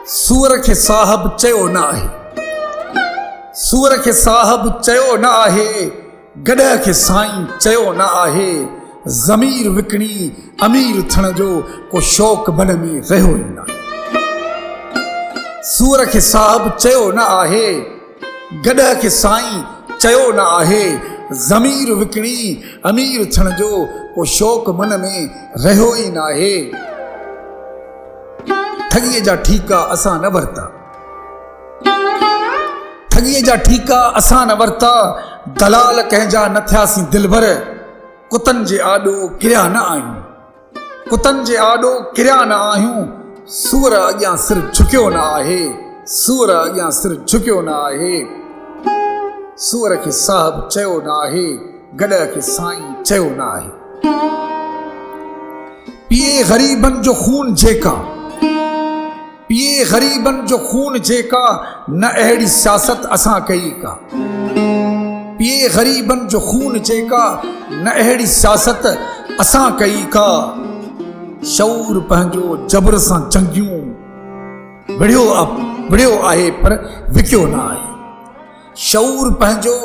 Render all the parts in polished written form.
सूर खे साहब चयो न आहे, सूर खे साहब चयो न आहे, गॾह खे साईं चयो न आहे। ज़मीर विकिणी अमीर थियण जो को शौक़ मन में रहियो ई न आहे। सूर खे साहब चयो न आहे, गॾह खे साईं चयो न आहे। ज़मीर विकिणी अमीर थियण जो को शौक़ मन में रहियो ई न आहे। ठगीअ जा ठीका असां न वरिता, ठगीअ जा ठीका असां न वरिता। दलाल कंहिंजा न थियासीं दिलबर, कुतनि जे आॾो किरिया न आहियूं, कुतनि जे आॾो किरिया न आहियूं। सूर अॻियां सिर झुकियो न आहे, सूर अॻियां सिर झुकियो न आहे। सूर खे साहब चयो न आहे, गॾह खे साईं चयो न आहे। पिए ग़रीबनि जो खून जेका, पिए ग़रीबनि जो खून जेका, न अहिड़ी सियासत असां कई का। पिए ग़रीबनि जो खून जेका, न अहिड़ी सियासत असां कई का। शऊर पंहिंजो जबर सां चंगियूं विढ़ियो आहे पर विकियो न आहे। शऊर पंहिंजो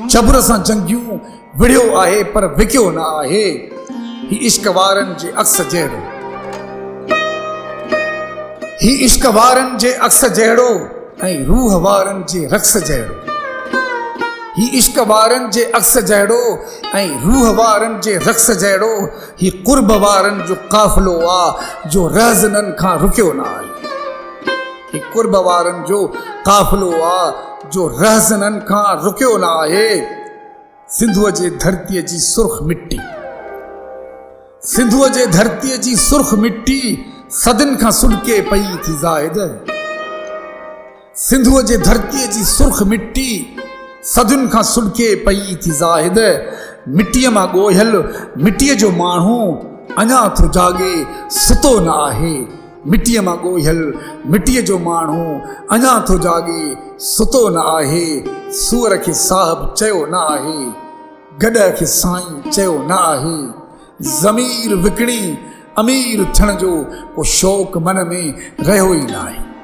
जबर सां चंगियूं विढ़ियो आहे पर विकियो न आहे। ही इश्क वारनि जे अक्स जहिड़ो, ही इश्क वारनि जे अक्स जहिड़ो ऐं रूह वारनि जे रक्स जहिड़ो। ही इश्क वारनि जे अक्स जहिड़ो ऐं रूह वारनि जे रक्स जहिड़ो। ही कुर्ब वारनि जो काफ़िलो आहे जो रहज़ननि खां रुकियो न आहे। ही कुर्ब वारनि जो काफ़िलो आहे जो रहज़ननि खां रुकियो न आहे। सिंधुअ जे धरतीअ जी सुर्ख़ मिट्टी, सिंधुअ जे धरतीअ जी सुर्ख़ मिट्टी, सदिन खां सुॾके पई थी ज़ाहिद। सिंधुअ जे धरतीअ जी सुर्ख़ मिट्टी, सदिन खां सुॾके पई थी ज़ाहिद। मिट्टीअ मां ॻोहियल मिट्टीअ जो माण्हू अञा थो जाॻे सुतो न आहे। मिट्टीअ मां ॻोहियल मिट्टीअ जो माण्हू अञा थो जाॻे सुतो न आहे। सूर खे साहब चयो न आहे, गॾह खे साईं चयो न आहे। ज़मीर विकिणी अमीर थियण जो को शौक़ मन में रहियो ई न आहे।